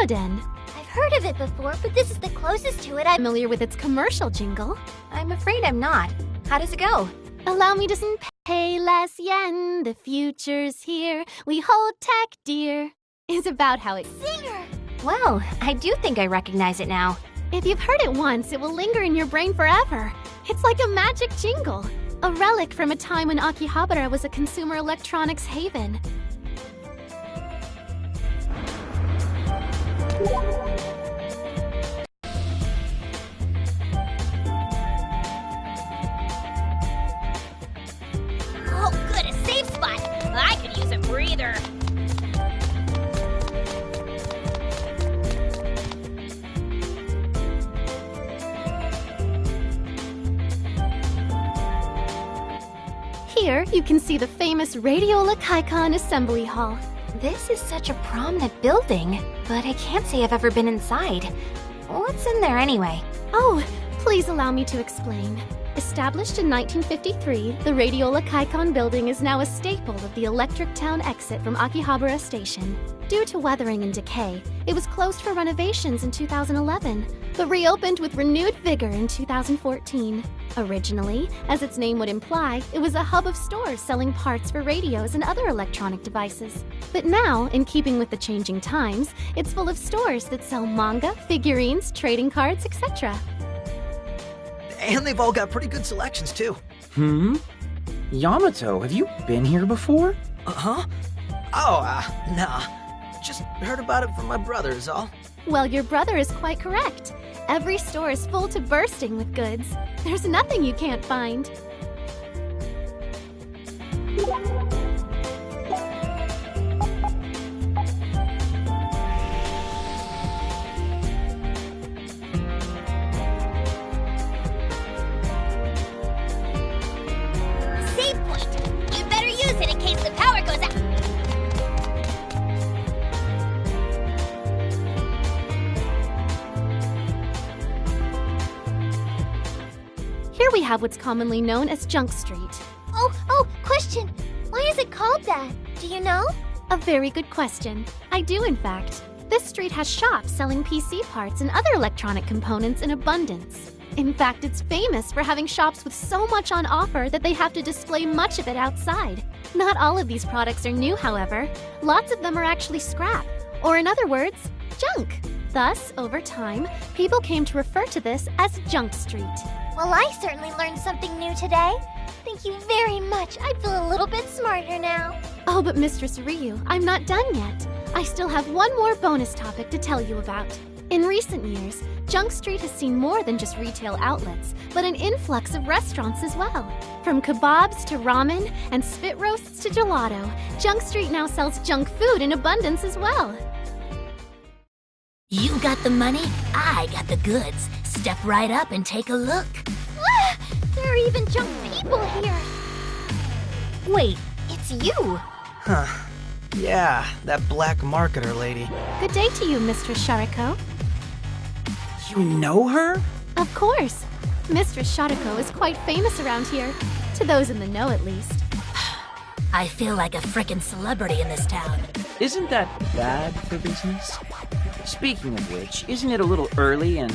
Den. I've heard of it before, but this is the closest to it I'm Familiar with its commercial jingle? I'm afraid I'm not. How does it go? Allow me to sing Pay Less Yen, the future's here, we hold tech dear. Is about how it... Singer! Well, I do think I recognize it now. If you've heard it once, it will linger in your brain forever. It's like a magic jingle. A relic from a time when Akihabara was a consumer electronics haven. Oh, good, a safe spot! I could use a breather. Here, you can see the famous Radiola Kaikon Assembly Hall. This is such a prominent building, but I can't say I've ever been inside. What's in there anyway? Oh, please allow me to explain. Established in 1953, the Radiola Kaikon building is now a staple of the Electric Town exit from Akihabara Station. Due to weathering and decay, it was closed for renovations in 2011, but reopened with renewed vigor in 2014. Originally, as its name would imply, it was a hub of stores selling parts for radios and other electronic devices. But now, in keeping with the changing times, it's full of stores that sell manga, figurines, trading cards, etc. And they've all got pretty good selections, too. Yamato, have you been here before? Uh-huh? Oh, nah. Just heard about it from my brother is all. Well, your brother is quite correct. Every store is full to bursting with goods. There's nothing you can't find. Save point! You better use it in case the power goes out! Here we have what's commonly known as Junk Street. Oh, question! Why is it called that? Do you know? A very good question. I do, in fact. This street has shops selling PC parts and other electronic components in abundance. In fact, it's famous for having shops with so much on offer that they have to display much of it outside. Not all of these products are new, however. Lots of them are actually scrap, or in other words, junk. Thus, over time, people came to refer to this as Junk Street. Well, I certainly learned something new today. Thank you very much. I feel a little bit smarter now. Oh, but Mistress Ryu, I'm not done yet. I still have one more bonus topic to tell you about. In recent years, Junk Street has seen more than just retail outlets, but an influx of restaurants as well. From kebabs to ramen and spit roasts to gelato, Junk Street now sells junk food in abundance as well. You got the money, I got the goods. Step right up and take a look. There are even junk people here. Wait, it's you. Huh. Yeah, that black marketer lady. Good day to you, Mistress Shariko. You know her? Of course. Mistress Shariko is quite famous around here. To those in the know, at least. I feel like a frickin' celebrity in this town. Isn't that bad for business? Speaking of which, isn't it a little early and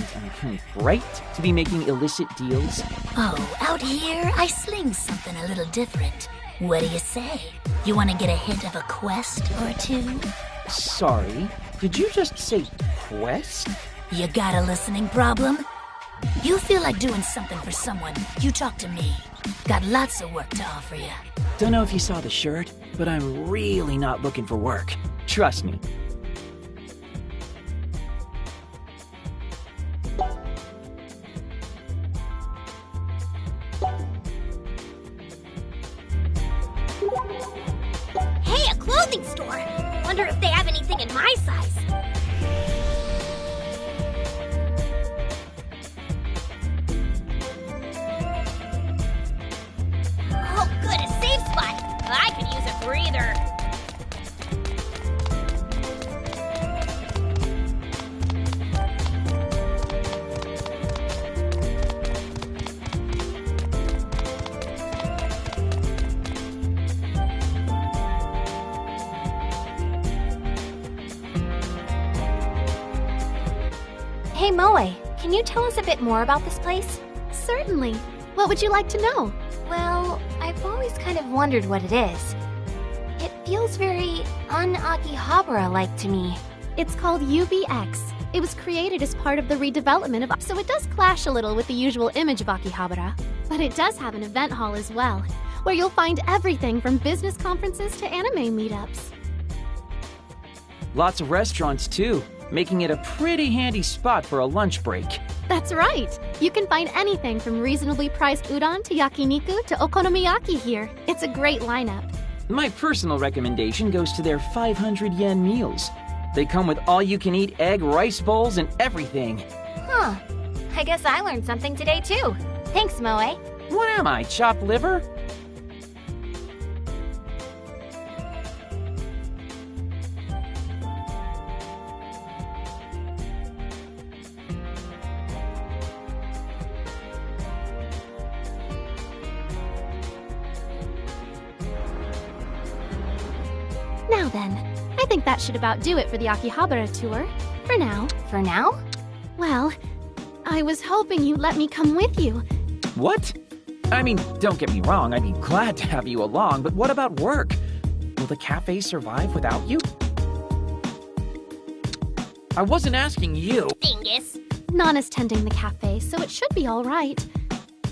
bright to be making illicit deals? Oh, out here, I sling something a little different. What do you say? You want to get a hint of a quest or two? Sorry, did you just say quest? You got a listening problem? You feel like doing something for someone, you talk to me. Got lots of work to offer you. Don't know if you saw the shirt, but I'm really not looking for work. Trust me. Hey, a clothing store! Wonder if they have anything in my size. Oh, good, a safe spot! I could use a breather. Hey Moe, can you tell us a bit more about this place? Certainly. What would you like to know? Well, I've always kind of wondered what it is. It feels very un-Akihabara-like to me. It's called UBX. It was created as part of the redevelopment of, so it does clash a little with the usual image of Akihabara. But it does have an event hall as well, where you'll find everything from business conferences to anime meetups. Lots of restaurants too, making it a pretty handy spot for a lunch break. That's right! You can find anything from reasonably priced udon to yakiniku to okonomiyaki here. It's a great lineup. My personal recommendation goes to their 500 yen meals. They come with all-you-can-eat egg rice bowls and everything. Huh. I guess I learned something today too. Thanks, Moe. What am I, chopped liver? Now then, I think that should about do it for the Akihabara tour. For now. For now? Well, I was hoping you'd let me come with you. What? I mean, don't get me wrong, I'd be glad to have you along, but what about work? Will the cafe survive without you? I wasn't asking you. Dingus. Nana's tending the cafe, so it should be all right.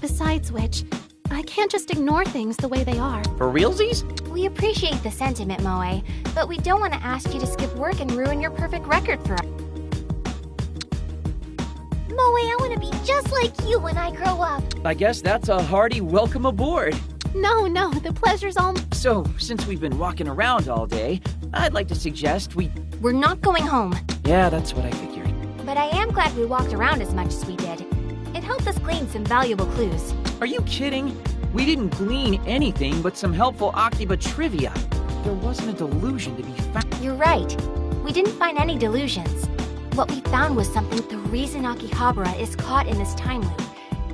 Besides which, I can't just ignore things the way they are. For realsies? We appreciate the sentiment, Moe, but we don't want to ask you to skip work and ruin your perfect record for us. Moe, I want to be just like you when I grow up. I guess that's a hearty welcome aboard. No, the pleasure's all... So, since we've been walking around all day, I'd like to suggest We're not going home. Yeah, that's what I figured. But I am glad we walked around as much as we did. It helped us glean some valuable clues. Are you kidding? We didn't glean anything but some helpful Akiba trivia. There wasn't a delusion to be found. You're right. We didn't find any delusions. What we found was something the reason Akihabara is caught in this time loop.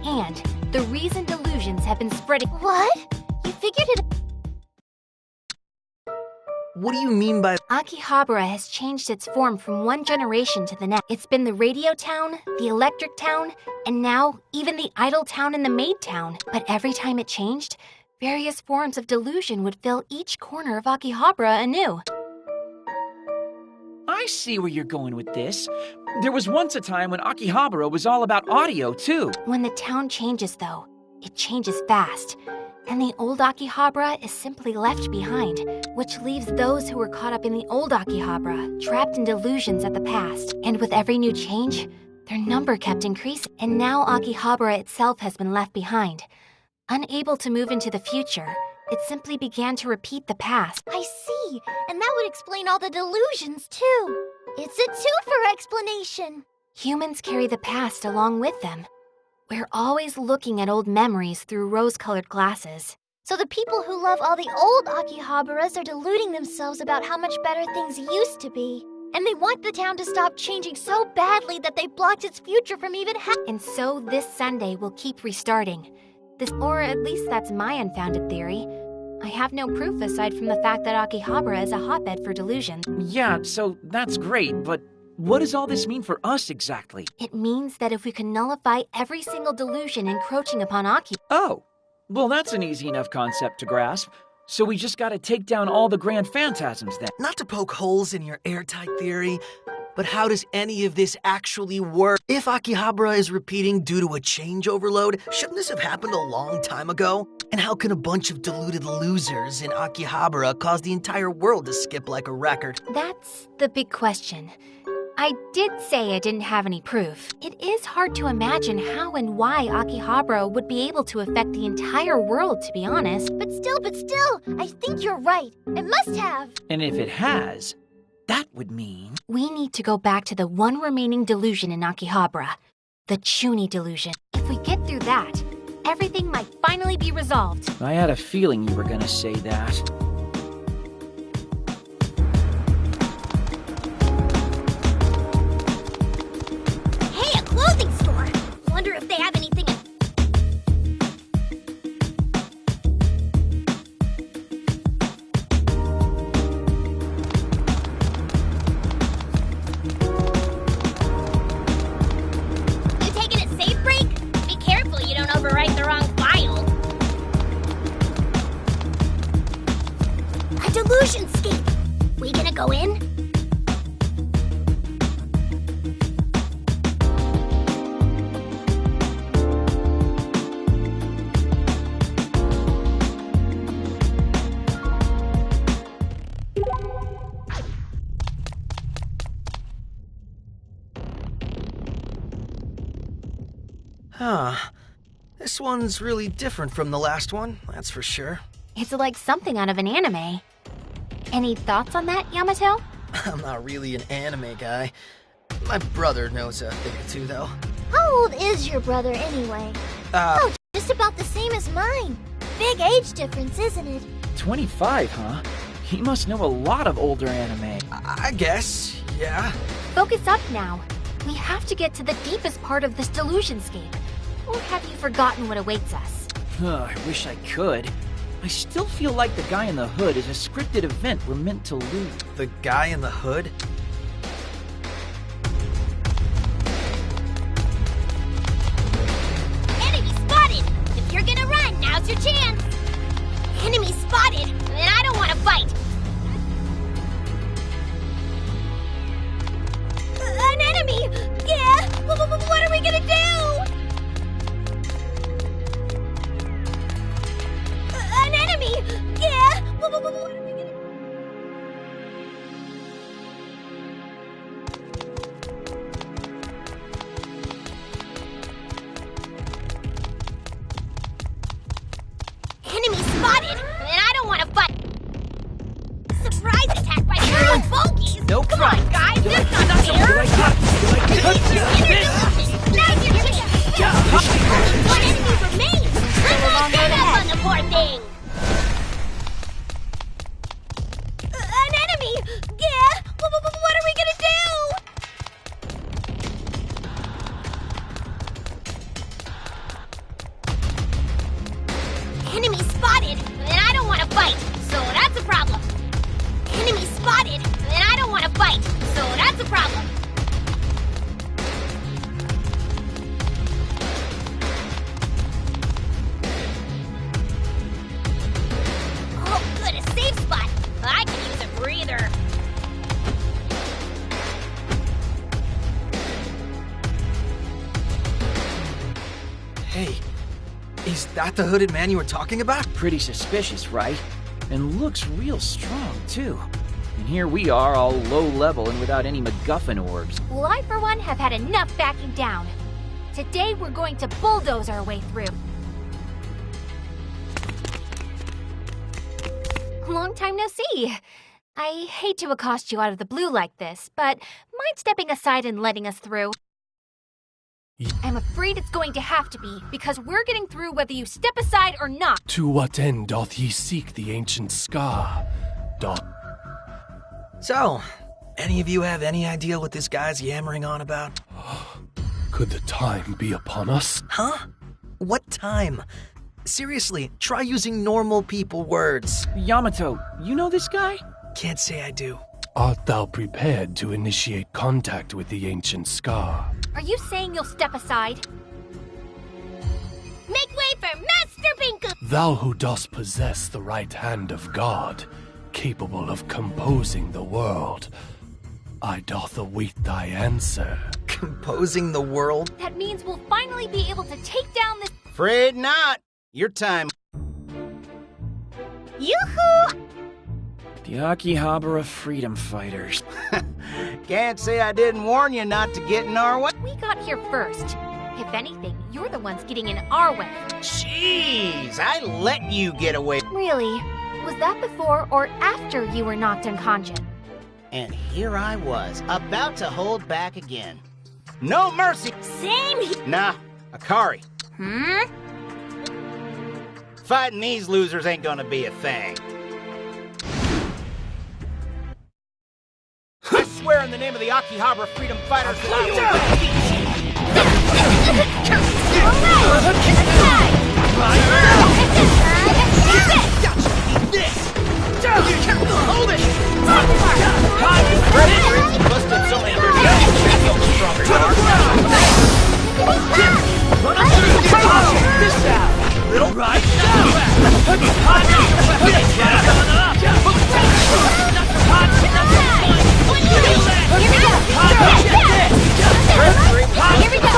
And the reason delusions have been spreading. What? You figured it... What do you mean by... Akihabara has changed its form from one generation to the next. It's been the radio town, the electric town, and now even the idle town and the maid town. But every time it changed, various forms of delusion would fill each corner of Akihabara anew. I see where you're going with this. There was once a time when Akihabara was all about audio, too. When the town changes, though, it changes fast. And the old Akihabara is simply left behind, which leaves those who were caught up in the old Akihabara trapped in delusions of the past. And with every new change, their number kept increasing. And now Akihabara itself has been left behind. Unable to move into the future, it simply began to repeat the past. I see, and that would explain all the delusions, too. It's a twofer explanation. Humans carry the past along with them. We're always looking at old memories through rose-colored glasses. So the people who love all the old Akihabaras are deluding themselves about how much better things used to be. And they want the town to stop changing so badly that they've blocked its future from even happening. And so this Sunday will keep restarting. Or at least that's my unfounded theory. I have no proof aside from the fact that Akihabara is a hotbed for delusions. Yeah, so that's great, but what does all this mean for us exactly? It means that if we can nullify every single delusion encroaching upon Aki... Oh, well that's an easy enough concept to grasp. So we just gotta take down all the grand phantasms then. Not to poke holes in your airtight theory, but how does any of this actually work? If Akihabara is repeating due to a change overload, shouldn't this have happened a long time ago? And how can a bunch of deluded losers in Akihabara cause the entire world to skip like a record? That's the big question. I did say I didn't have any proof. It is hard to imagine how and why Akihabara would be able to affect the entire world, to be honest. But still, I think you're right. It must have. And if it has, that would mean... We need to go back to the one remaining delusion in Akihabara, the Chuni delusion. If we get through that, everything might finally be resolved. I had a feeling you were gonna say that. Hey, a clothing store! Wonder if they have anything in... Huh. This one's really different from the last one, that's for sure. It's like something out of an anime. Any thoughts on that, Yamato? I'm not really an anime guy. My brother knows a thing or two, though. How old is your brother anyway? Oh, just about the same as mine. Big age difference, isn't it? 25, huh? He must know a lot of older anime. I guess, yeah. Focus up now. We have to get to the deepest part of this delusionscape. Or have you forgotten what awaits us? I wish I could. I still feel like the guy in the hood is a scripted event we're meant to lose. The guy in the hood? Enemy spotted! If you're gonna run, now's your chance! Enemy spotted! And I don't want to fight! An enemy! Yeah! What are we gonna do? An enemy! Yeah! What are we gonna do? Enemy spotted! And I don't want to fight! Surprise attack by little bogeys! No Come problem. on, guys! That's not fair! Now's your chance! One enemy remains! Stand up on the poor thing! An enemy! Yeah! What are we gonna do? Enemy spotted! And I don't want to fight! So that's a problem! Enemy spotted! And I don't want to fight! So that's a problem! Oh, good, a safe spot! I can use a breather! Hey, is that the hooded man you were talking about? Pretty suspicious, right? And looks real strong, too. And here we are, all low level and without any MacGuffin orbs. Well, I, for one, have had enough backing down. Today, we're going to bulldoze our way through. Long time no see. I hate to accost you out of the blue like this, but mind stepping aside and letting us through? I'm afraid it's going to have to be, because we're getting through whether you step aside or not. To what end doth ye seek the ancient scar? So, any of you have any idea what this guy's yammering on about? Could the time be upon us? Huh? What time? Seriously, try using normal people words. Yamato, you know this guy? Can't say I do. Art thou prepared to initiate contact with the ancient scar? Are you saying you'll step aside? Make way for Master Binku! Thou who dost possess the right hand of God, capable of composing the world, I doth await thy answer. Composing the world? That means we'll finally be able to take down this... Afraid not. Your time. Yoo-hoo! The Akihabara Freedom Fighters. Can't say I didn't warn you not to get in our way. We got here first. If anything, you're the ones getting in our way. Jeez, I let you get away. Really? Was that before or after you were knocked unconscious? And here I was, about to hold back again. No mercy! Same! Nah, Akari. Hmm? Fighting these losers ain't gonna be a thing. I swear in the name of the Akihabara Freedom Fighters that I Hold it! Busted so many stronger. Run up through this out! Little right Here we go!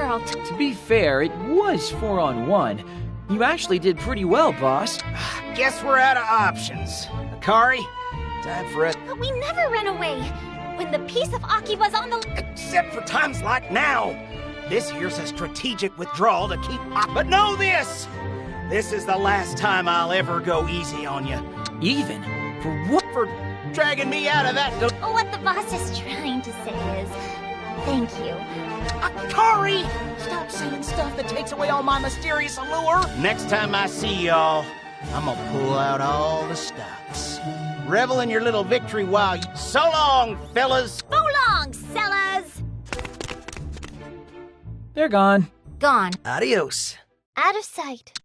Sure, I'll To be fair, it was 4-on-1. You actually did pretty well, boss. Guess we're out of options. Akari, time for it. But we never ran away. When the piece of AKIBA'S on the... Except for times like now. This here's a strategic withdrawal to keep... But know this! This is the last time I'll ever go easy on you. Even? For what? For dragging me out of that... What the boss is trying to say is... Thank you. Akari! Stop saying stuff that takes away all my mysterious allure. Next time I see y'all, I'm gonna pull out all the stops. Revel in your little victory while you... So long, fellas! So long, sellers! They're gone. gone. Adios. Out of sight.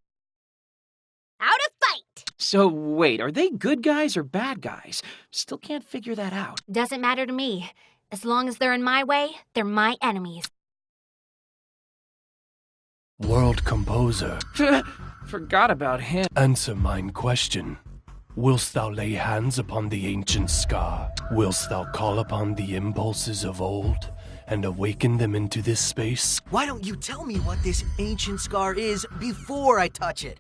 Out of fight! So, wait, are they good guys or bad guys? Still can't figure that out. Doesn't matter to me. As long as they're in my way, they're my enemies. World Composer, Forgot about him. answer mine question. Willst thou lay hands upon the ancient scar? Willst thou call upon the impulses of old and awaken them into this space? Why don't you tell me what this ancient scar is before I touch it?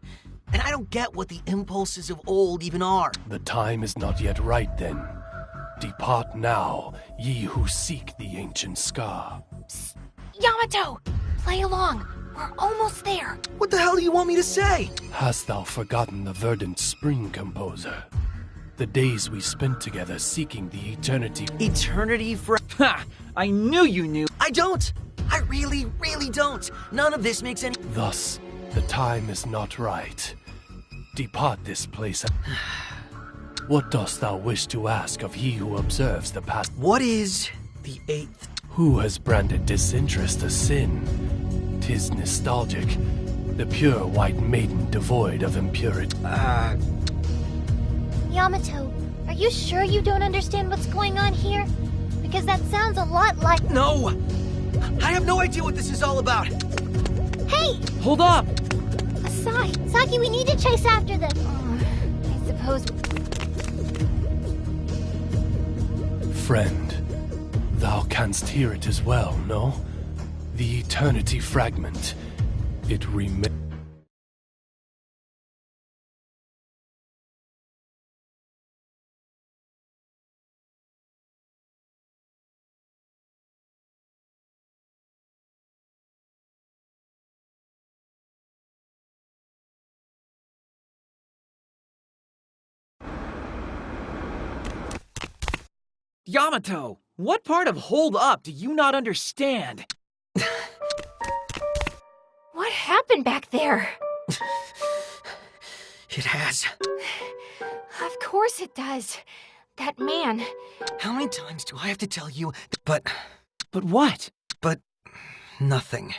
And I don't get what the impulses of old even are. The time is not yet right then. Depart now, ye who seek the ancient scar. Yamato! Play along. We're almost there. What the hell do you want me to say? Hast thou forgotten the verdant spring, composer? The days we spent together seeking the eternity. Eternity for... Ha! I knew you knew. I don't! I really don't! None of this makes any... Thus, the time is not right. Depart this place. What dost thou wish to ask of he who observes the past? What is the eighth? Who has branded disinterest a sin? 'Tis nostalgic, the pure white maiden devoid of impurity. Yamato, are you sure you don't understand what's going on here? Because that sounds a lot like... No! I have no idea what this is all about! Hey! Hold up! Saki, we need to chase after them. I suppose... Friend, thou canst hear it as well, no? The eternity fragment. It remains. Yamato, what part of hold up do you not understand? What happened back there? It has. Of course it does. That man. How many times do I have to tell you? But what? nothing.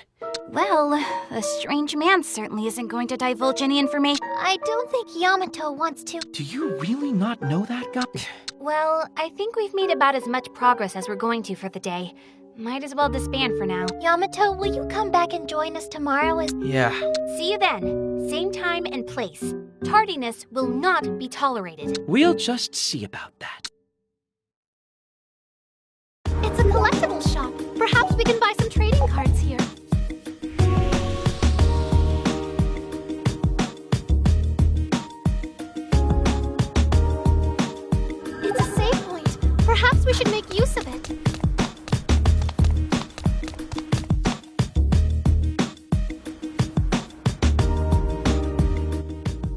Well, a strange man certainly isn't going to divulge any information. I don't think Yamato wants to... Do you really not know that guy? Well, I think we've made about as much progress as we're going to for the day. Might as well disband for now. Yamato, will you come back and join us tomorrow as... Yeah. See you then. Same time and place. Tardiness will not be tolerated. We'll just see about that. It's a collectible shop. Perhaps we can buy some trading cards here. It's a save point. Perhaps we should make use of it.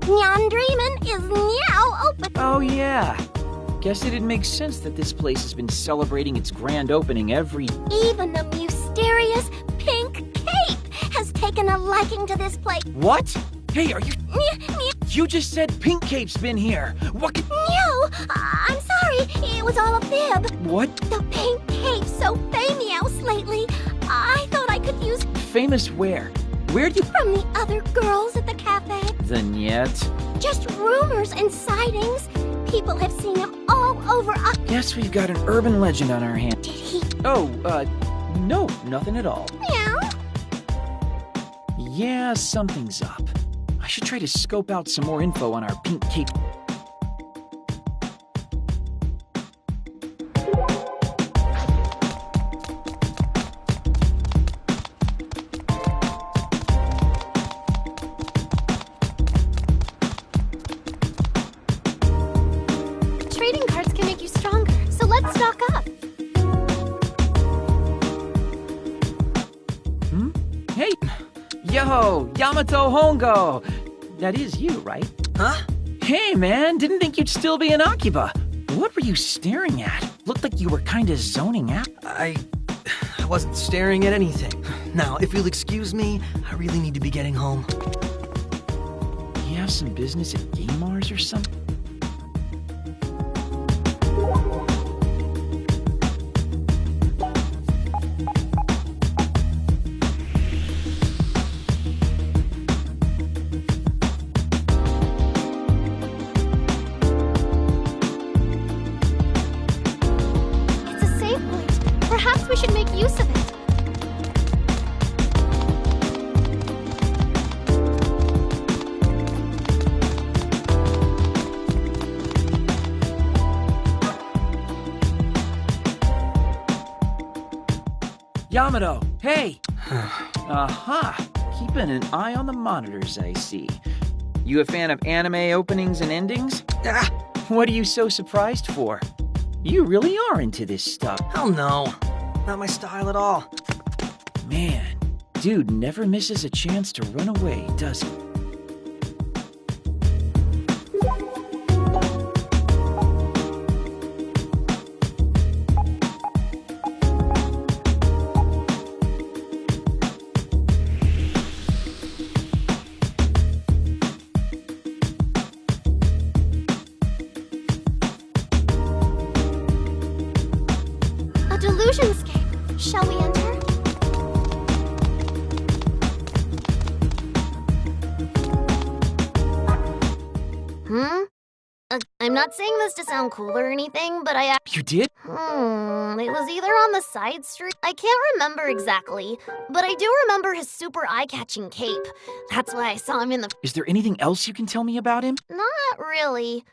Nyan Dreamin' is now open. Oh yeah. Guess it makes sense that this place has been celebrating its grand opening every... Even the mysterious Pink Cape has taken a liking to this place. What? Hey, are you... You just said Pink Cape's been here. What could... No, I'm sorry. It was all a fib. What? The Pink Cape's so famous lately. I thought I could use Famous where? Where'd you... from the other girls at the cafe. Then yet. Just rumors and sightings. People have seen him all over. Guess we've got an urban legend on our hands. Did he? Oh, no, nothing at all. Meow. Yeah, something's up. I should try to scope out some more info on our Pink Cape. Yo, Yamato Hongo! That is you, right? Huh? Hey, man, didn't think you'd still be an Akiba. What were you staring at? Looked like you were kinda zoning out. I wasn't staring at anything. Now, if you'll excuse me, I really need to be getting home. You have some business at Game Mars or something? It's a save point. Perhaps we should make use of it. Yamato, hey! Aha! Keeping an eye on the monitors, I see. You a fan of anime openings and endings? Ah, What are you so surprised for? You really are into this stuff. hell no. Not my style at all. Man, dude never misses a chance to run away, does he? A delusionscape. Shall we enter? I'm not saying this to sound cool or anything, but You did? it was either on the side street. I can't remember exactly, but I do remember his super eye-catching cape. That's why I saw him in the... Is there anything else you can tell me about him? Not really.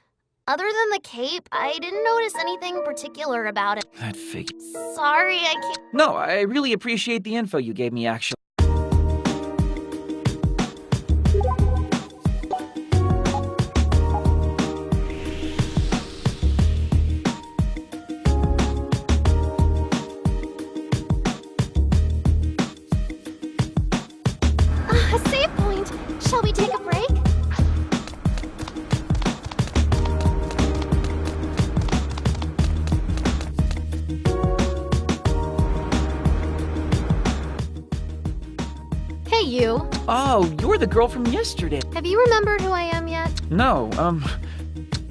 Other than the cape, I didn't notice anything particular about it. That figure. Sorry, I can't... No, I really appreciate the info you gave me, actually. A save point. Shall we take a break? Hey, you. Oh, you're the girl from yesterday. Have you remembered who I am yet? No,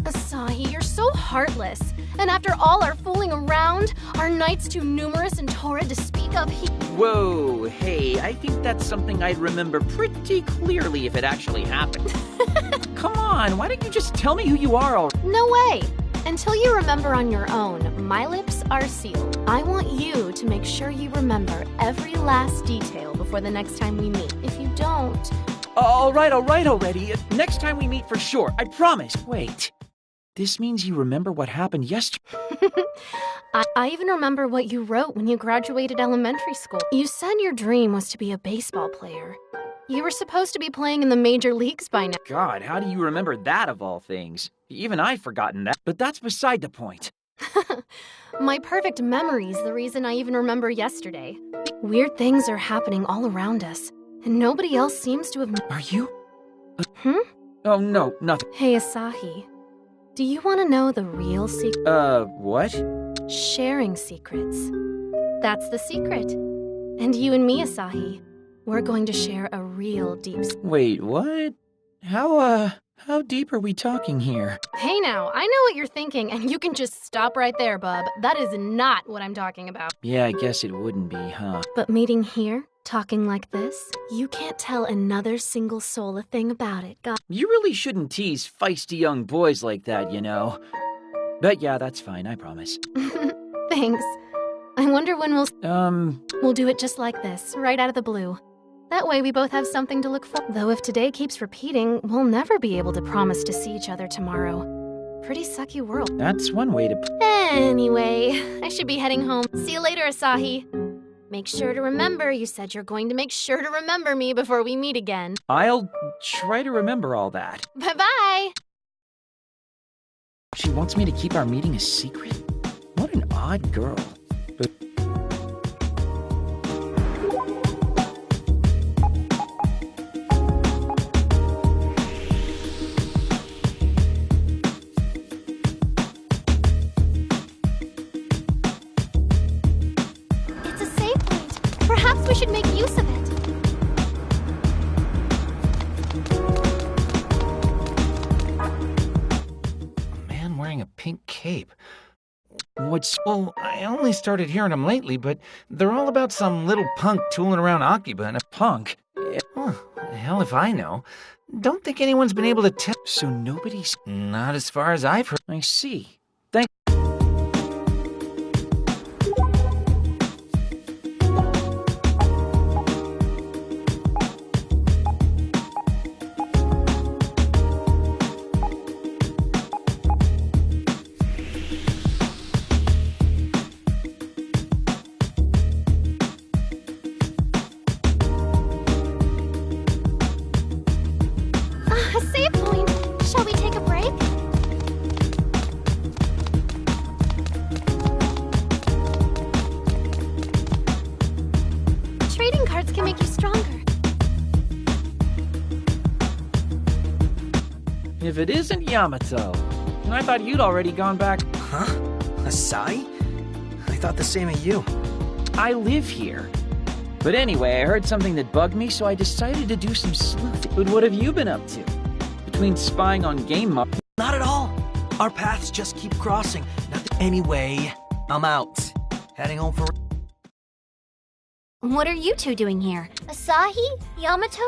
Asahi, you're so heartless. And after all our fooling around, our nights too numerous and torrid to speak of, whoa, hey, I think that's something I'd remember pretty clearly if it actually happened. Come on, why don't you just tell me who you are already? No way! Until you remember on your own, my lips are sealed. I want you to make sure you remember every last detail before the next time we meet. If you don't... All right already. Next time we meet for sure, I promise. Wait, this means you remember what happened yesterday? I even remember what you wrote when you graduated elementary school. You said your dream was to be a baseball player. You were supposed to be playing in the major leagues by now. God, how do you remember that of all things? Even I've forgotten that, but that's beside the point. My perfect memory's the reason I even remember yesterday. Weird things are happening all around us, and nobody else seems to have... Are you? Oh, no, nothing. Hey, Asahi. Do you want to know the real secret? What? Sharing secrets. That's the secret. And you and me, Asahi, we're going to share a real deep... Wait, what? How deep are we talking here? Hey now, I know what you're thinking, and you can just stop right there, bub. That is not what I'm talking about. Yeah, I guess it wouldn't be, huh? But meeting here, talking like this, you can't tell another single soul a thing about it. God. You really shouldn't tease feisty young boys like that, you know. But yeah, that's fine, I promise. Thanks. I wonder when we'll... We'll do it just like this, right out of the blue. That way we both have something to look for. Though if today keeps repeating, we'll never be able to promise to see each other tomorrow. Pretty sucky world. That's one way to... Anyway, I should be heading home. See you later, Asahi. Make sure to remember, you said you're going to make sure to remember me before we meet again. I'll try to remember all that. Bye-bye! She wants me to keep our meeting a secret? What an odd girl. But... Perhaps we should make use of it. A man wearing a pink cape. Well, I only started hearing them lately, but they're all about some little punk tooling around Akiba and a Punk? hell if I know. Don't think anyone's been able to tell. So nobody's... Not as far as I've heard. I see. A save point. Shall we take a break? Trading cards can make you stronger. If it isn't Yamato, I thought you'd already gone back. Huh? Asai? I thought the same of you. I live here. But anyway, I heard something that bugged me, so I decided to do some sleuthing. But what have you been up to? Between spying on game Not at all. Our paths just keep crossing. Anyway, I'm out. Heading home for... What are you two doing here? Asahi? Yamato?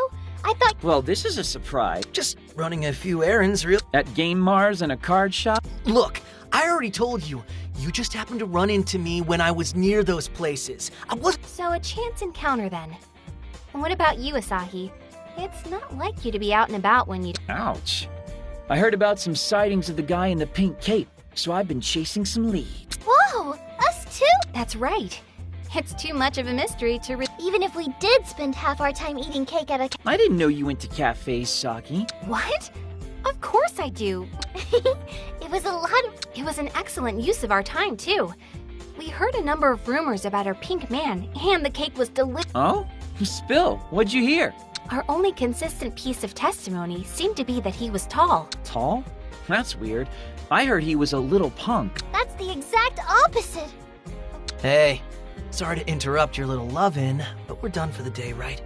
I thought... Well, this is a surprise. Just running a few errands, real... At Game Mars and a card shop? Look, I already told you. You just happened to run into me when I was near those places. I wasn't... So a chance encounter then. And what about you, Asahi? It's not like you to be out and about when you... Ouch. I heard about some sightings of the guy in the pink cape, so I've been chasing some leads. Whoa! Us too? That's right. It's too much of a mystery to Even if we did spend half our time eating cake at a... I didn't know you went to cafes, Saki. What? Of course I do. It was a lot of... It was an excellent use of our time, too. We heard a number of rumors about our pink man, and the cake was delicious. Oh? Spill. What'd you hear? Our only consistent piece of testimony seemed to be that he was tall. Tall? That's weird. I heard he was a little punk. That's the exact opposite. Hey, sorry to interrupt your little love-in, but we're done for the day, right?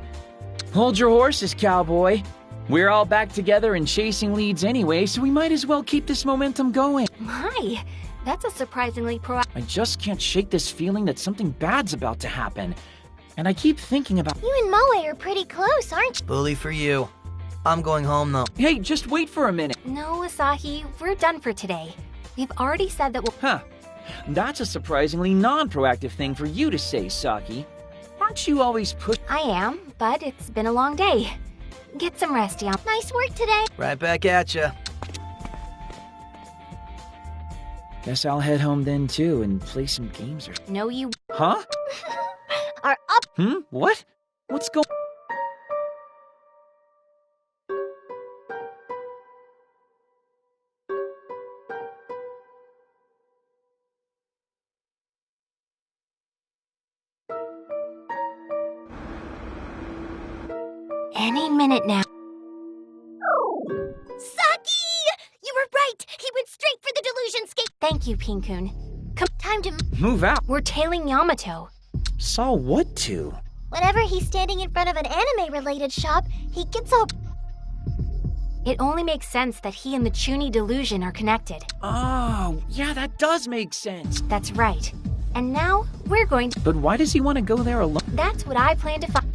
Hold your horses, cowboy. We're all back together and chasing leads anyway, so we might as well keep this momentum going. My, that's a surprisingly I just can't shake this feeling that something bad's about to happen. And I keep thinking about... You and Moe are pretty close, aren't you? Bully for you. I'm going home, though. Hey, just wait for a minute. No, Asahi, we're done for today. We've already said that we'll... Huh. That's a surprisingly non-proactive thing for you to say, Saki. Aren't you always push... I am, but it's been a long day. Get some rest, Yam. Nice work today. Right back at ya. Guess I'll head home then, too, and play some games or... No, you... Huh? Are up. What? What's going... Any minute now. Saki! You were right. He went straight for the delusion scape. Thank you, Pinkun. Come, time to... Move out. We're tailing Yamato. Saw what to? Whenever he's standing in front of an anime-related shop, he gets all... It only makes sense that he and the Chuny delusion are connected. Oh, yeah, that does make sense. That's right. And now, we're going to... But why does he want to go there alone? That's what I plan to find.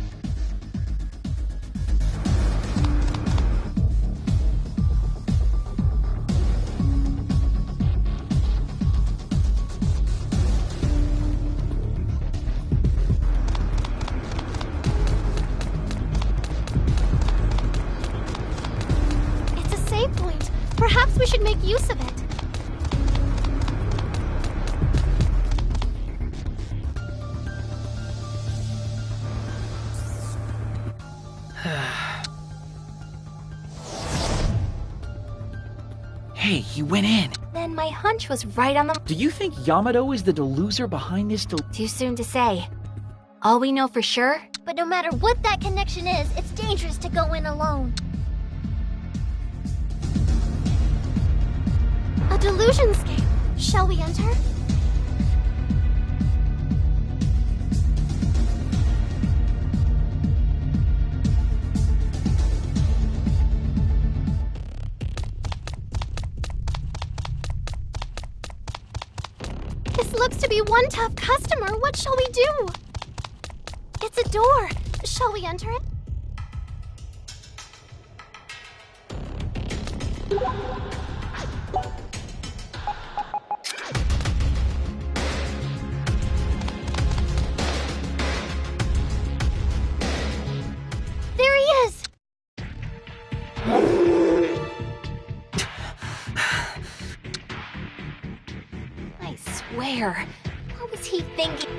Perhaps we should make use of it. Hey, he went in. Then my hunch was right on the... Do you think Yamato is the deluser behind this Too soon to say. All we know for sure... But no matter what that connection is, it's dangerous to go in alone. A delusionscape. Shall we enter? only one tough customer. What shall we do? It's a door. Shall we enter it? There he is! I swear, what was he thinking?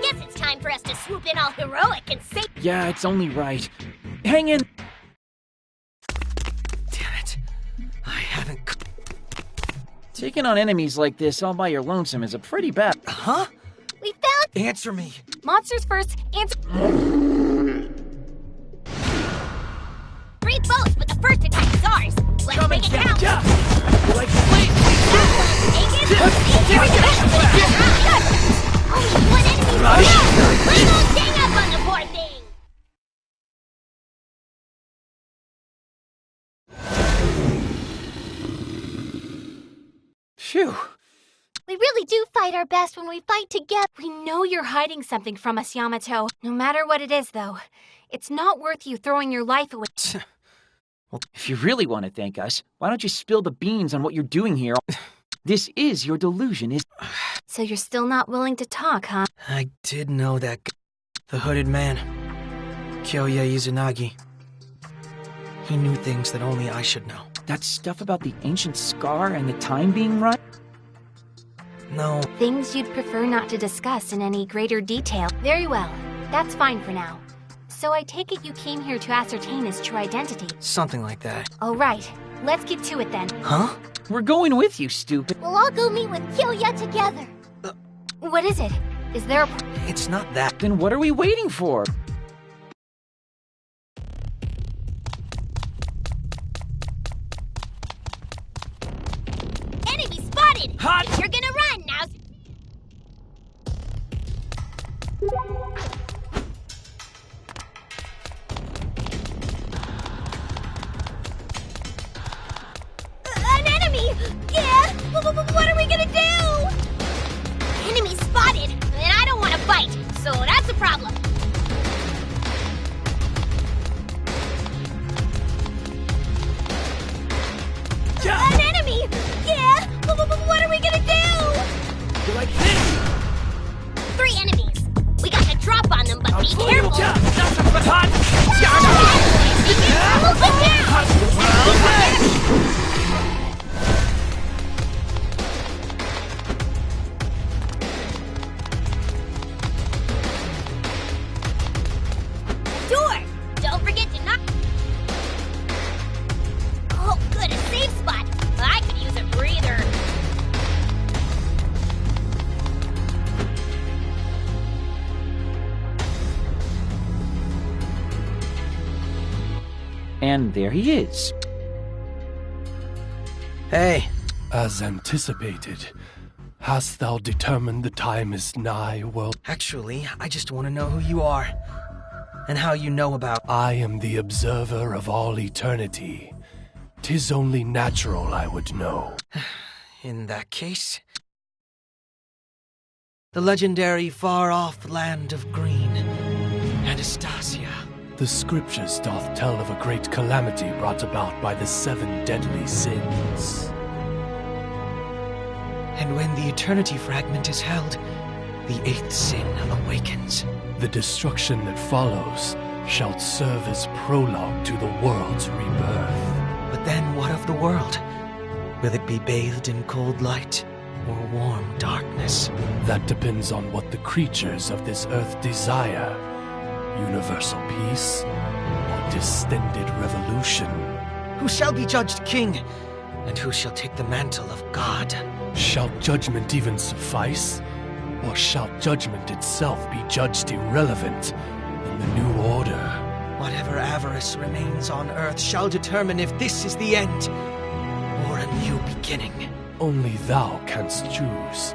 Guess it's time for us to swoop in all heroic and save. Yeah, it's only right. Hang in. Damn it. I haven't... Taking on enemies like this all by your lonesome is a pretty bad... Huh? We found... Answer me. Monsters first, answer. 3 boats, but the first attack is ours. Let's make it count. Yeah. Like, wait. Here we go. Only one enemy. We won't gang up on the poor thing. Phew. We really do fight our best when we fight together. We know you're hiding something from us, Yamato. No matter what it is, though, it's not worth you throwing your life away. Well, if you really want to thank us, why don't you spill the beans on what you're doing here? This is your delusion, is... So you're still not willing to talk, huh? I did know that the hooded man, Kyoya Izanagi. He knew things that only I should know. That stuff about the ancient scar and the time being right? No. Things you'd prefer not to discuss in any greater detail. Very well. That's fine for now. So I take it you came here to ascertain his true identity. Something like that. All right. Let's get to it then. Huh? We're going with you, stupid. We'll all go meet with Kyoya together. What is it? Is there a... It's not that. Then what are we waiting for? Enemy spotted. Hot. If you're gonna run now. An enemy! Yeah! What are we gonna do? Enemy spotted! And I don't want to fight, so that's a problem. An enemy! Yeah! What are we gonna do? You like this? 3 enemies. We got the drop on them, but be careful. Door! Don't forget to knock. Oh, good, a safe spot. I could use a breather. And there he is. Hey. As anticipated, hast thou determined the time is nigh, world? Actually, I just want to know who you are. And how you know about... I am the observer of all eternity. 'Tis only natural I would know. In that case... The legendary far-off land of green. Anastasia. The scriptures doth tell of a great calamity brought about by the 7 deadly sins. And when the eternity fragment is held, the 8th sin awakens. The destruction that follows shall serve as prologue to the world's rebirth. But then what of the world? Will it be bathed in cold light or warm darkness? That depends on what the creatures of this earth desire. Universal peace or distended revolution. Who shall be judged king? And who shall take the mantle of God? Shall judgment even suffice? Or shall judgment itself be judged irrelevant in the new order? Whatever avarice remains on earth shall determine if this is the end or a new beginning. Only thou canst choose.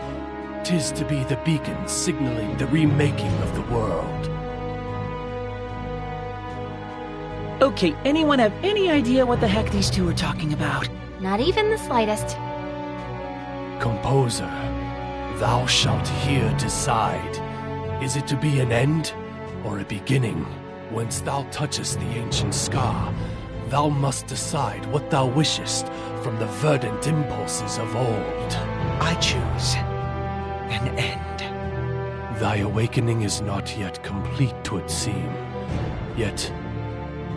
'Tis to be the beacon signaling the remaking of the world. Okay, anyone have any idea what the heck these two are talking about? Not even the slightest. Composer, Thou shalt here decide. Is it to be an end or a beginning? Whence thou touchest the ancient scar, thou must decide what thou wishest from the verdant impulses of old. I choose an end. Thy awakening is not yet complete, 'twould seem. Yet,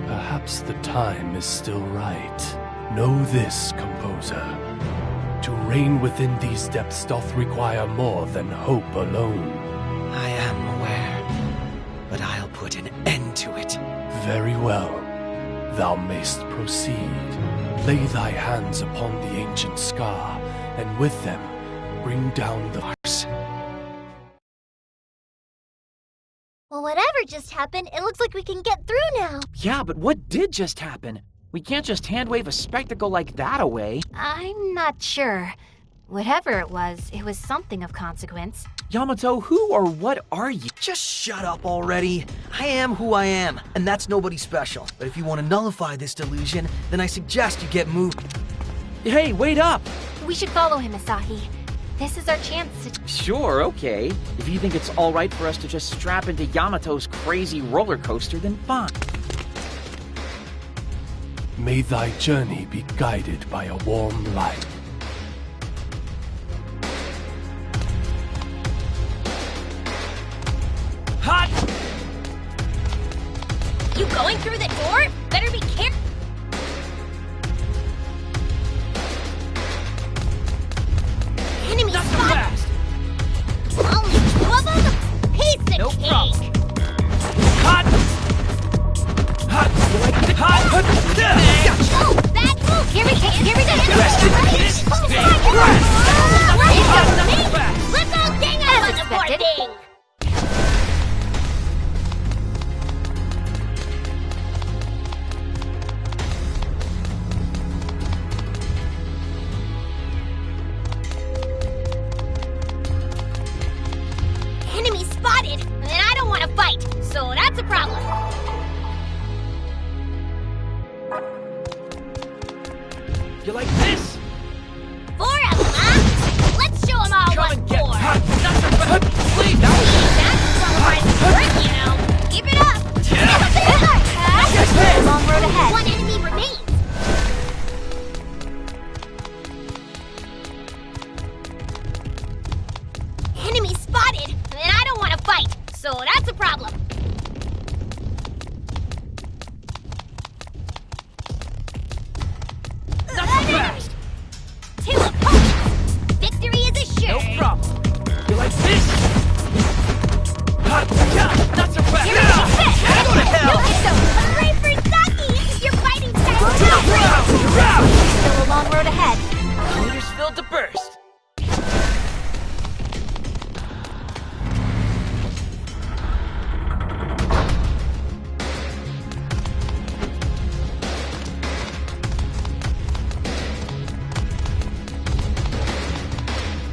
perhaps the time is still right. Know this, composer. To reign within these depths doth require more than hope alone. I am aware, but I'll put an end to it. Very well. Thou mayst proceed. Lay thy hands upon the ancient scar, and with them bring down the horse. Well, whatever just happened, it looks like we can get through now. Yeah, but what did just happen? We can't just hand-wave a spectacle like that away. I'm not sure. Whatever it was something of consequence. Yamato, who or what are you? Just shut up already. I am who I am, and that's nobody special. But if you want to nullify this delusion, then I suggest you get moving. Hey, wait up! We should follow him, Asahi. This is our chance to... Sure, okay. If you think it's alright for us to just strap into Yamato's crazy roller coaster, then fine. May thy journey be guided by a warm light. Hot! You going through the door? Better be careful. Enemy Not so spotted! fast! Only two of them? Piece of No cake! problem. Hot! Hot! Hot! Oh, bad move! Here we go! Rest in peace! Let's all gang up on the poor expected. thing! Enemy spotted! And I don't want to fight, so that's a problem. You like this? 4 of them, huh? Let's show them all Come what's and get for. hot! Not so fast! Please, that was... That's qualifies for work, you know. Keep it up. A long road ahead. One enemy remains. Enemy spotted, and I don't want to fight, so that's a problem. Not so fast! 2 opponents. Victory is No assured. problem. You like this? Hot! Yeah! Not so fast! Go to hell! Hooray for Saki! You're fighting style. Still a long road ahead. Motors filled to burst.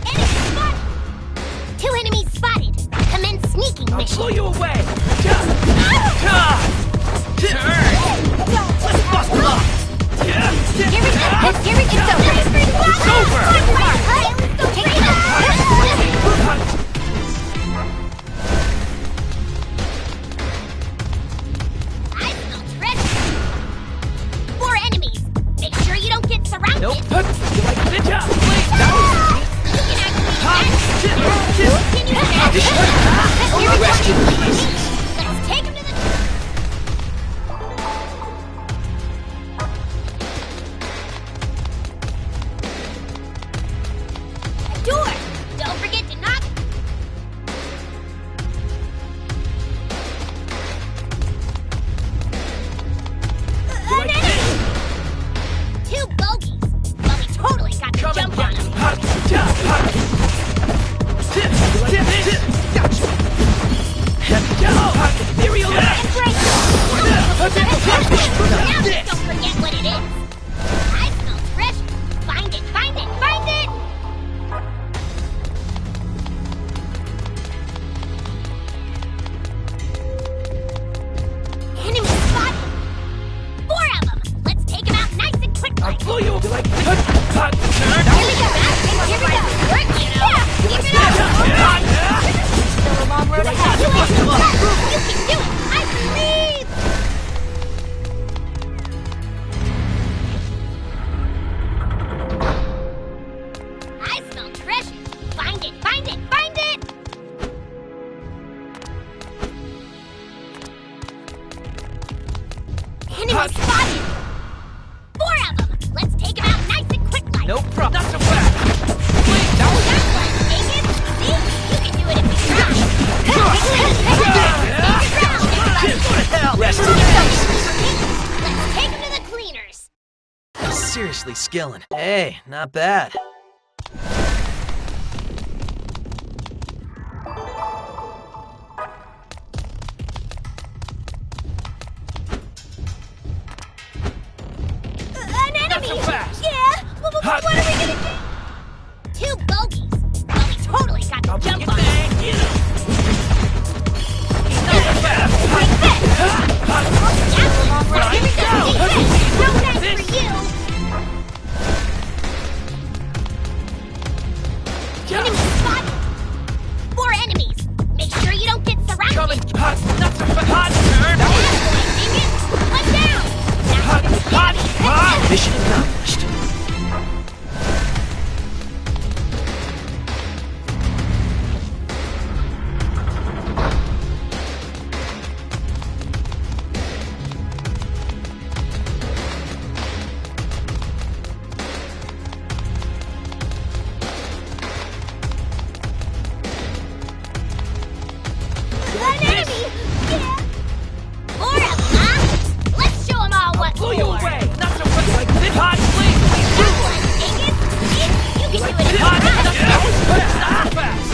Enemy spotted. 2 enemies spotted. Commence sneaking I'll mission. blow you away! Turn! Let's bust them up! Here we go. It's over! Take it out. I smell treasure. 4 enemies. Make sure you don't get surrounded. Nope. You like ninja? Please, that You can actually Rest in peace. Let's take him to the door. Don't forget to knock. like this? 2 bogeys. Well, we totally got the jump on them. Ethereal And break. Now just don't forget what it is. I smell treasure. Find it, find it, find it! Enemy spotted. 4 of them. Let's take them out nice and quickly. I'll blow you like this. Here we go. Here we go. Work, you know. Keep it up. Enemy spotted! 4 of them! Let's take them out nice and quick like. No problem. Not so fast. Wait, that was That one, dang it! See? You can do it if you try. Rest in peace. Let's take them to the cleaners. Seriously, skillin'. Hey, not bad. An enemy! so fast. Yeah! What are we gonna do? 2 bogeys! Well, we totally got the jump on them. Here we go! No thanks for you! Enemy spotted! 4 enemies! Make sure you don't get surrounded! coming. Hot, not so fast. Hot turn. Bad boy, dang it! One down! Now you can Hot. Mission accomplished. An enemy! Yeah! 4 of them, huh? Let's show them all what Blow for! you away. Not so fast. Like this. Hot, please. That one, dang it! See? You can do it if you Hot, try. not so fast. Not fast.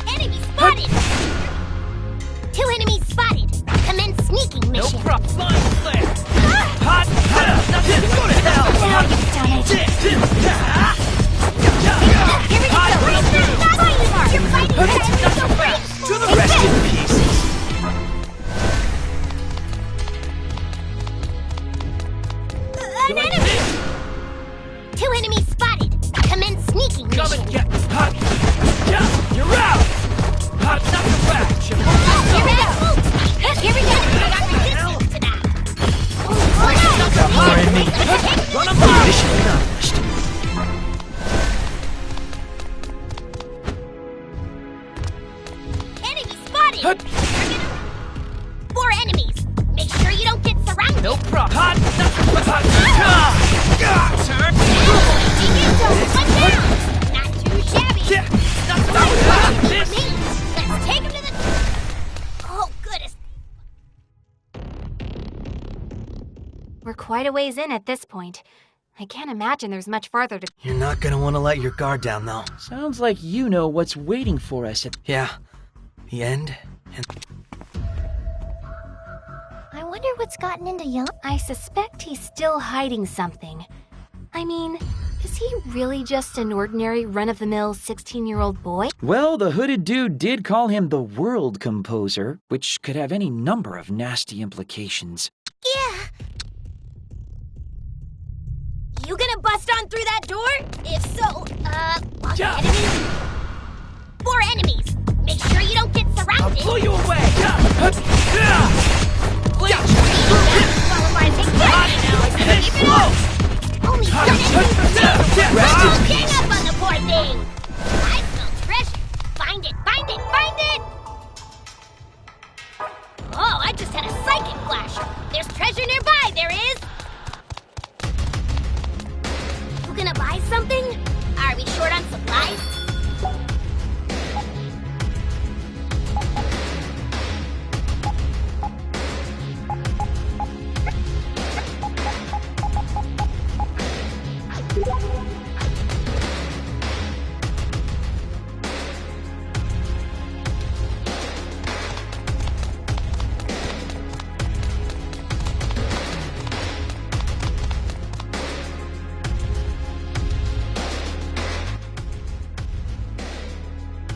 Enemy spotted! 2 enemies spotted! Commence sneaking No mission! problem. Line flare. Hot. Not so fast. Go to hell. Now you've done it. Here we go! You're fighting back! You're so brave! To the rest in pieces. An enemy! 2 enemies spotted! Commence sneaking Come mission! and get hot. Yeah, you're out. Hot. Not so fast. Here we go! Here we go! We got resistance to that! More enemies. Run them by. Mission accomplished. Enemy spotted! Hut. 4 enemies! Make sure you don't get surrounded! No problem. Hot. Not so fast. Hot. Turn. One down! Not too shabby! Yeah. Not so Let's fast. This. take him to the... Oh, goodness! We're quite a ways in at this point. I can't imagine there's much farther to. You're not gonna want to let your guard down, though. Sounds like you know what's waiting for us at. Yeah. The end. And I wonder what's gotten into Jhan. I suspect he's still hiding something. I mean, is he really just an ordinary run-of-the-mill 16-year-old boy? Well, the hooded dude did call him the world composer, which could have any number of nasty implications. Yeah! You gonna bust on through that door? If so, lost Yeah. enemies? 4 enemies! Make sure you don't get I'll surrounded! blow you away! Followed by a big fight, you know. Only 1 enemy! rest in Oh, gang peace. up on the poor thing! I smell treasure! Find it, find it, find it! Oh, I just had a psychic flash! There's treasure nearby, there is! You gonna buy something? Are we short on supplies?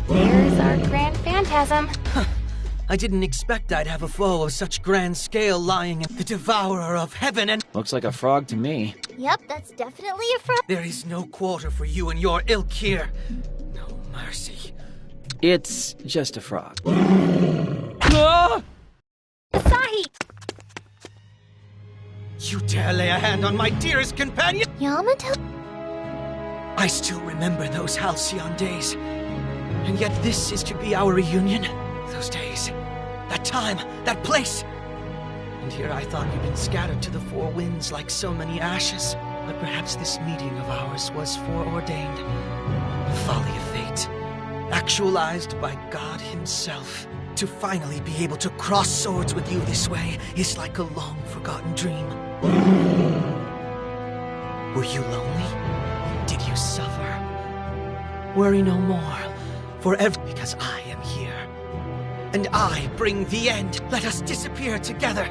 There's our grand phantasm. I didn't expect I'd have a foe of such grand scale lying in the devourer of heaven, and Looks like a frog to me. Yep, that's definitely a frog. there is no quarter for you and your ilk here. No mercy. It's just a frog. Ah! Asahi! You dare lay a hand on my dearest companion? Yamato? I still remember those halcyon days. And yet this is to be our reunion? Those days. That time. That place. And here I thought you'd been scattered to the four winds like so many ashes. But perhaps this meeting of ours was foreordained. A folly of fate. Actualized by God himself. To finally be able to cross swords with you this way is like a long-forgotten dream. Were you lonely? Did you suffer? Worry no more, because I am here. And I bring the end. Let us disappear together.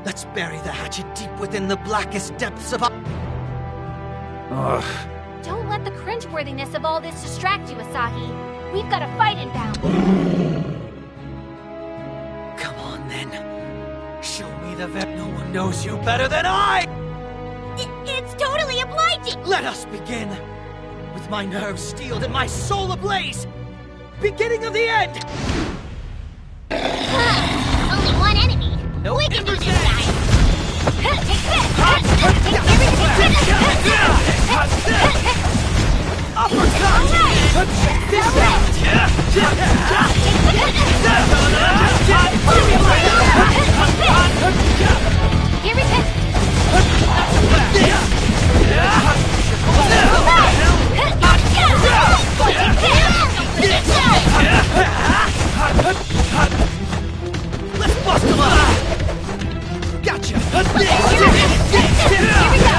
Let's bury the hatchet deep within the blackest depths of our... Ugh. Don't let the cringeworthiness of all this distract you, Asahi. We've got a fight inbound. Come on, then. Show me the No one knows you better than I! It's totally obliging! Let us begin! With my nerves steeled and my soul ablaze! Beginning of the end! Only one enemy. No We can do this, embers guys! Take this! Here we go! Let's bust him up! Gotcha! Here we go!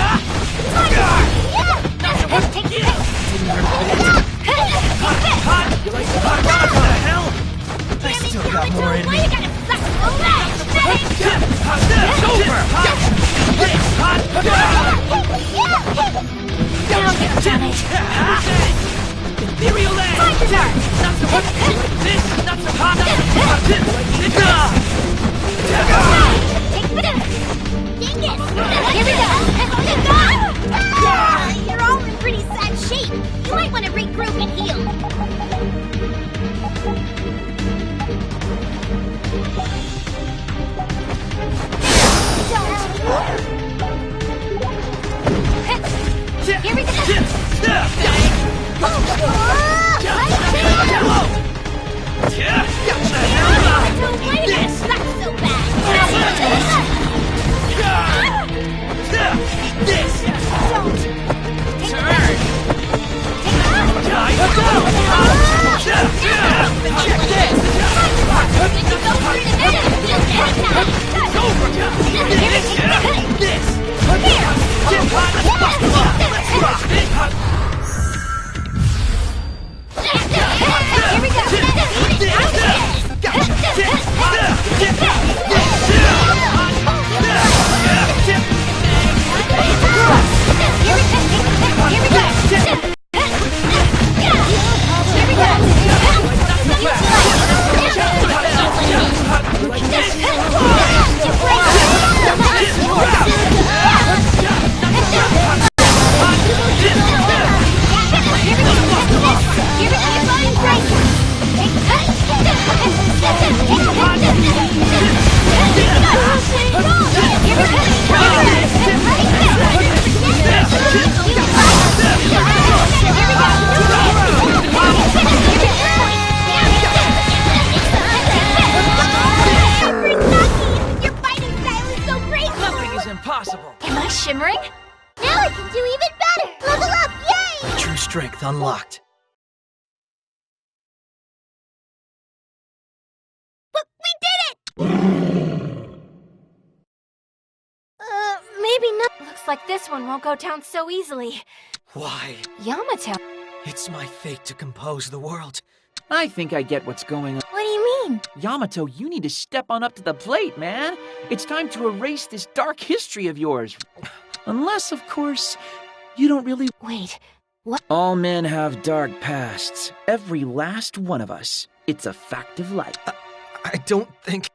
I still got more in me. Ethereal Edge! Not so hot! This! Not so hot! Here we go! You're all in pretty sad shape. You might want to regroup and heal. Here we go! That's so bad! This! Turn! Shimmering? Now I can do even better! Level up, yay! True strength unlocked. But we did it! Maybe not. Looks like this one won't go down so easily. Why? Yamato. It's my fate to compose the world. I think I get what's going on. What do you mean? Yamato, you need to step on up to the plate, man. It's time to erase this dark history of yours. Unless, of course, you don't really... Wait, what? All men have dark pasts. Every last one of us. It's a fact of life. I don't think...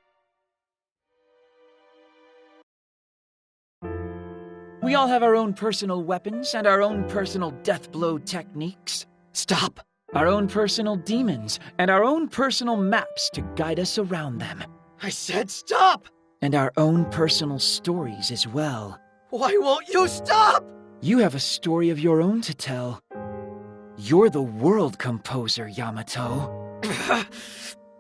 We all have our own personal weapons and our own personal death blow techniques. Stop. Our own personal demons, and our own personal maps to guide us around them. I said stop! And our own personal stories as well. Why won't you stop? You have a story of your own to tell. You're the world composer, Yamato.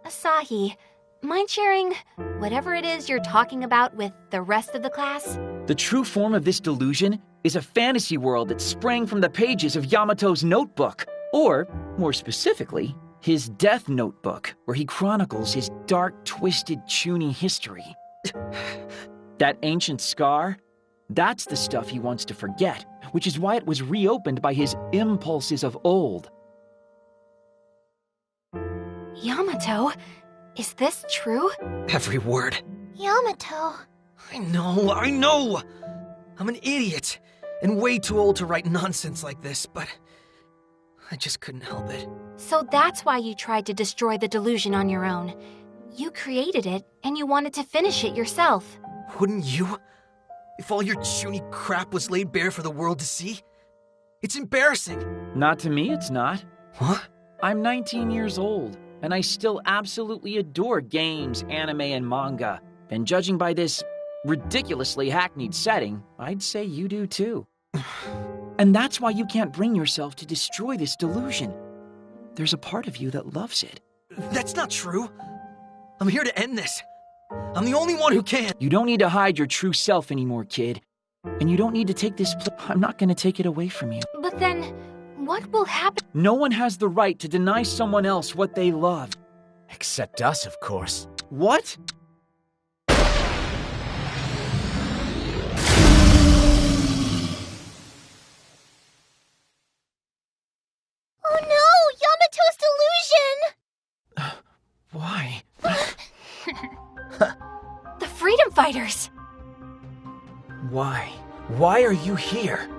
Asahi, mind sharing whatever it is you're talking about with the rest of the class? The true form of this delusion is a fantasy world that sprang from the pages of Yamato's notebook. Or, more specifically, his death notebook, where he chronicles his dark, twisted Chunin history. That ancient scar, that's the stuff he wants to forget, which is why it was reopened by his impulses of old. Yamato, is this true? Every word. Yamato. I know! I'm an idiot, and way too old to write nonsense like this, but I just couldn't help it. So that's why you tried to destroy the delusion on your own. You created it, and you wanted to finish it yourself. Wouldn't you? If all your Chunin crap was laid bare for the world to see? It's embarrassing. Not to me, it's not. Huh? I'm 19 years old, and I still absolutely adore games, anime, and manga. And judging by this ridiculously hackneyed setting, I'd say you do too. And that's why you can't bring yourself to destroy this delusion. There's a part of you that loves it. That's not true. I'm here to end this. I'm the only one who can. You don't need to hide your true self anymore, kid. And you don't need to take this I'm not gonna take it away from you. But then, what will happen? No one has the right to deny someone else what they love. Except us, of course. What? Oh no! Yamato's delusion! Why? The Freedom Fighters! Why? Why are you here?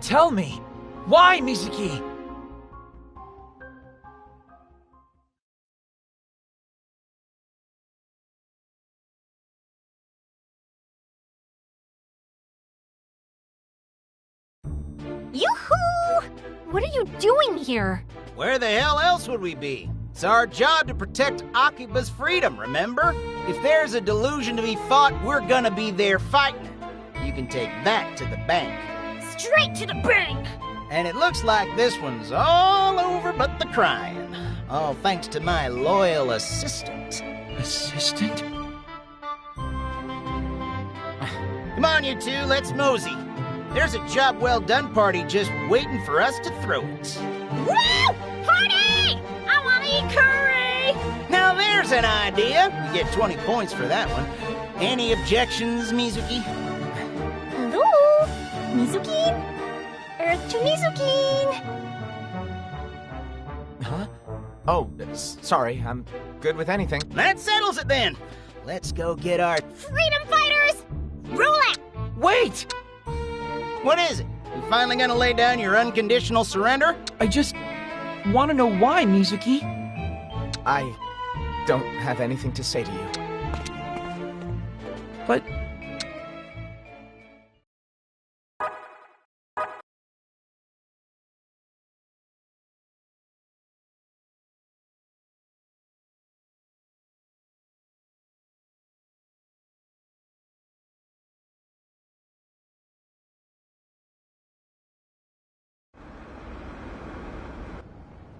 Tell me! Why, Mizuki? Yoo-hoo! What are you doing here? Where the hell else would we be? It's our job to protect AKIBA'S freedom, remember? If there's a delusion to be fought, we're gonna be there fighting it. You can take that to the bank. Straight to the bank! And it looks like this one's all over but the crying. All thanks to my loyal assistant. Assistant? Come on, you two, let's mosey. There's a job well done party just waiting for us to throw it. Woo! Party! I want to eat curry! Now there's an idea. You get 20 points for that one. Any objections, Mizuki? Hello? Mizuki? Earth to Mizuki! Huh? Oh, sorry, I'm good with anything. That settles it then. Let's go get our... Freedom fighters! Roll out! Wait! What is it? You finally gonna lay down your unconditional surrender? I just want to know why, Mizuki. I don't have anything to say to you. But...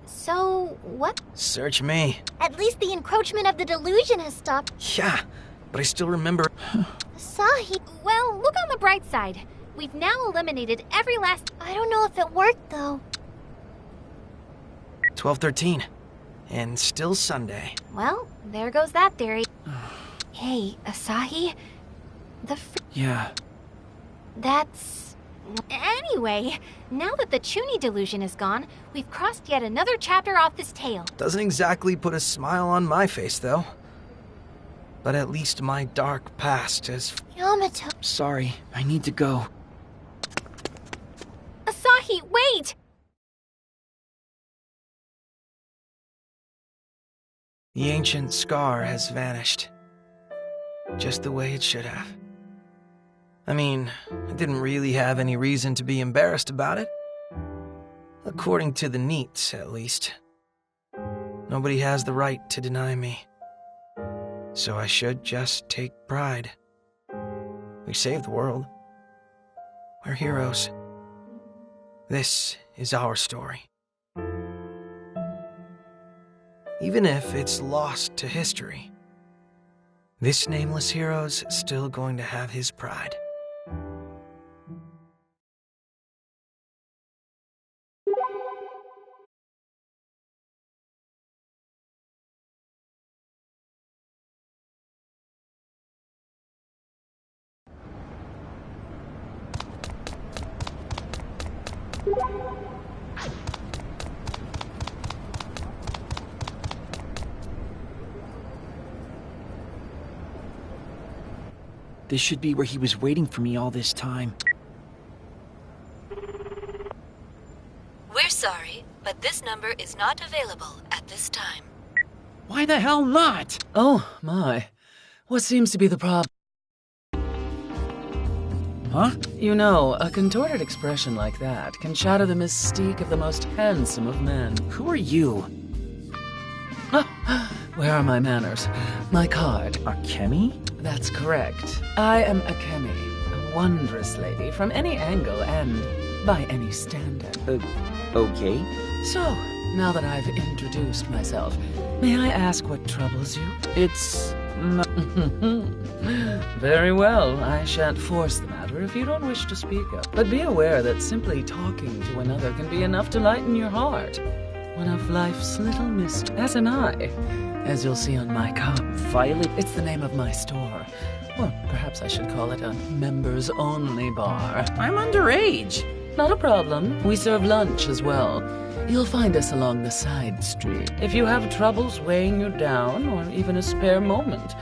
So, what? Search me. At least the encroachment of the delusion has stopped. Yeah, but I still remember... Asahi, Well, look on the bright side. We've now eliminated every last... I don't know if it worked though. 12:13. And still Sunday. Well, there goes that theory. Hey, Asahi? Yeah. That's... Anyway, now that the Chunin delusion is gone, we've crossed yet another chapter off this tale. Doesn't exactly put a smile on my face, though. But at least my dark past is... Yamato. Sorry, I need to go. Asahi, wait! The ancient scar has vanished. Just the way it should have. I mean, I didn't really have any reason to be embarrassed about it. According to the NEETs, at least. Nobody has the right to deny me. So I should just take pride. We saved the world. We're heroes. This is our story. Even if it's lost to history, this nameless hero's still going to have his pride. This should be where he was waiting for me all this time. We're sorry, but this number is not available at this time. Why the hell not? Oh, my. What seems to be the problem? Huh? You know, a contorted expression like that can shatter the mystique of the most handsome of men. Who are you? Where are my manners? My card. Akemi? That's correct. I am Akemi, a wondrous lady from any angle and by any standard. Okay. So, now that I've introduced myself, may I ask what troubles you? It's not... Very well, I shan't force the matter if you don't wish to speak up. But be aware that simply talking to another can be enough to lighten your heart. One of life's little mysteries, as am I. As you'll see on my cup. Violet? It's the name of my store. Or perhaps I should call it a members-only bar. I'm underage. Not a problem. We serve lunch as well. You'll find us along the side street. If you have troubles weighing you down, or even a spare moment,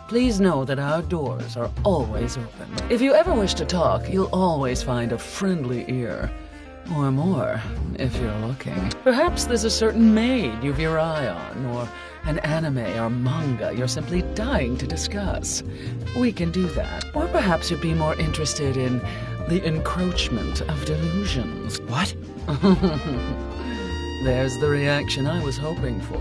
please know that our doors are always open. If you ever wish to talk, you'll always find a friendly ear. Or more, if you're looking. Perhaps there's a certain maid you've your eye on, or an anime or manga you're simply dying to discuss. We can do that. Or perhaps you'd be more interested in the encroachment of delusions. What? There's the reaction I was hoping for.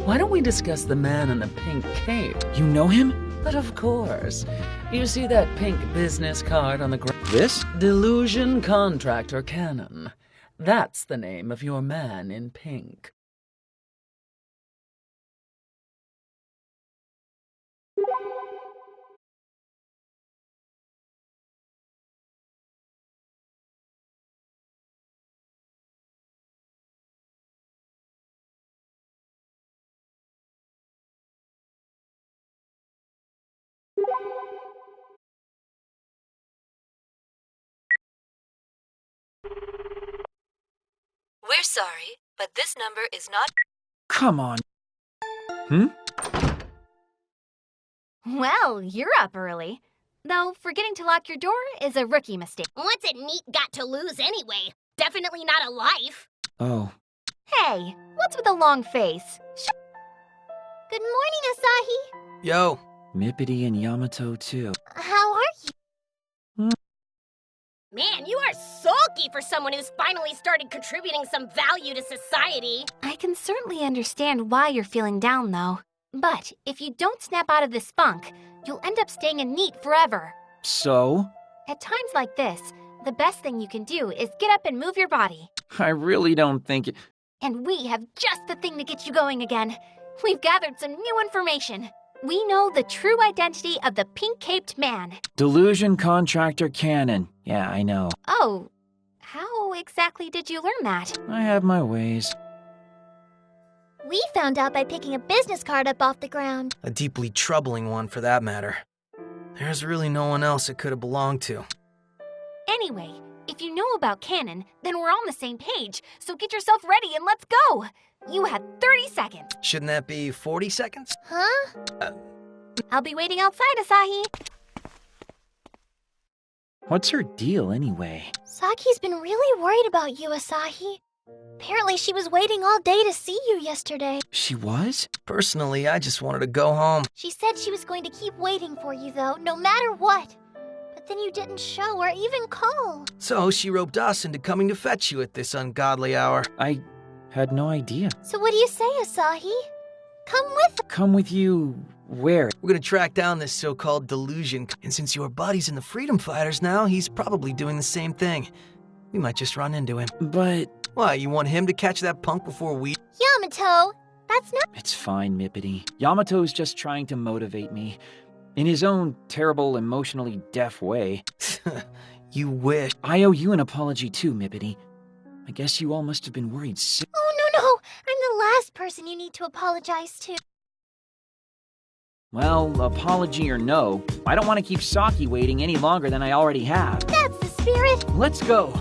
Why don't we discuss the man in the pink cape? You know him? But of course. You see that pink business card on the ground? This? Delusion Contractor Canon. That's the name of your man in pink. We're sorry, but this number is not... Come on. Well, you're up early. Though forgetting to lock your door is a rookie mistake. What's a NEET got to lose anyway? Definitely not a life. Oh. Hey, what's with the long face? Good morning, Asahi. Yo. Mippity and Yamato, too. How are you? Man, you are sulky for someone who's finally started contributing some value to society. I can certainly understand why you're feeling down, though. But if you don't snap out of this funk, you'll end up staying in NEET forever. So? At times like this, the best thing you can do is get up and move your body. I really don't think it... And we have just the thing to get you going again. We've gathered some new information. We know the true identity of the pink-caped man. Delusion Contractor Canon. Yeah, I know. Oh, how exactly did you learn that? I have my ways. We found out by picking a business card up off the ground. A deeply troubling one, for that matter. There's really no one else it could have belonged to. Anyway, if you know about Canon, then we're on the same page, so get yourself ready and let's go! You have 30 seconds. Shouldn't that be 40 seconds? Huh? I'll be waiting outside, Asahi. What's her deal, anyway? Saki's been really worried about you, Asahi. Apparently she was waiting all day to see you yesterday. She was? Personally, I just wanted to go home. She said she was going to keep waiting for you, though, no matter what. But Then you didn't show or even call. So she roped us into coming to fetch you at this ungodly hour. I had no idea. So what do you say, Asahi? Come with you where? We're gonna track down this so-called delusion, and since your buddy's in the Freedom Fighters now, he's probably doing the same thing. We might just run into him. But... Why, you want him to catch that punk before we... Yamato, that's not... It's fine, Mippity. Yamato's just trying to motivate me. In his own terrible, emotionally deaf way. You wish. I owe you an apology too, Mippity. I guess you all must have been worried sick. Oh, no. I'm the last person you need to apologize to. Well, apology or no, I don't want to keep Saki waiting any longer than I already have. That's the spirit. Let's go.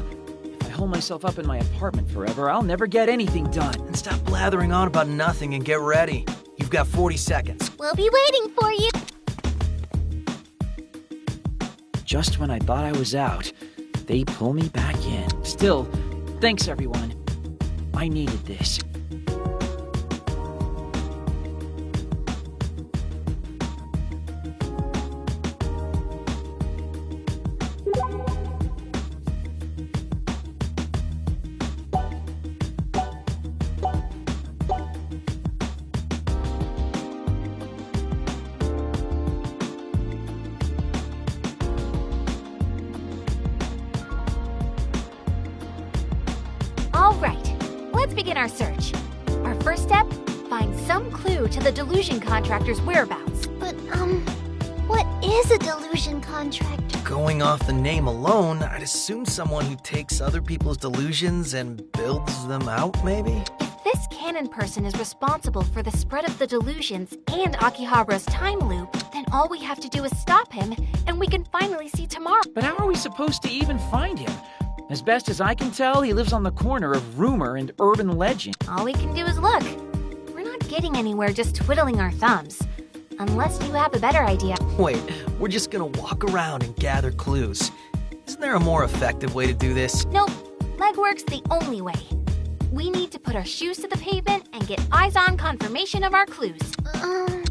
If I hold myself up in my apartment forever, I'll never get anything done. And stop blathering on about nothing and get ready. You've got 40 seconds. We'll be waiting for you. Just when I thought I was out, they pull me back in. Still, thanks everyone. I needed this. All right, let's begin our search. Our first step, find some clue to the delusion contractor's whereabouts. But, what is a delusion contractor? Going off the name alone, I'd assume someone who takes other people's delusions and builds them out, maybe? If this cannon person is responsible for the spread of the delusions and Akihabara's time loop, then all we have to do is stop him, and we can finally see tomorrow. But how are we supposed to even find him? As best as I can tell, he lives on the corner of rumor and urban legend. All we can do is look. We're not getting anywhere just twiddling our thumbs. Unless you have a better idea. Wait, we're just gonna walk around and gather clues. Isn't there a more effective way to do this? Nope, legwork's the only way. We need to put our shoes to the pavement and get eyes-on confirmation of our clues.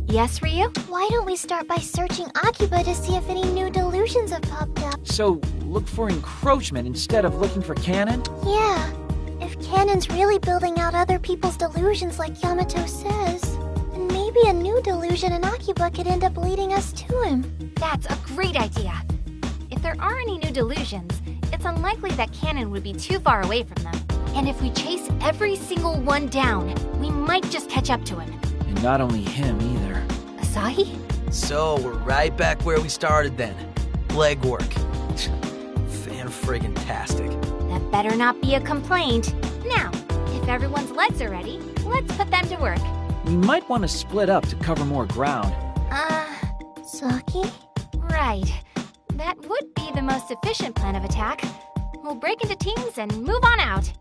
Yes, Ryu? Why don't we start by searching Akiba to see if any new delusions have popped up? So, look for encroachment instead of looking for Cannon? Yeah. If Cannon's really building out other people's delusions like Yamato says, then maybe a new delusion in Akiba could end up leading us to him. That's a great idea. If there are any new delusions, it's unlikely that Cannon would be too far away from them. And if we chase every single one down, we might just catch up to him. And not only him either. Asahi? So, we're right back where we started then. Legwork. Fan-friggin-tastic. That better not be a complaint. Now, if everyone's legs are ready, let's put them to work. We might want to split up to cover more ground. Saki? Right. That would be the most efficient plan of attack. We'll break into teams and move on out.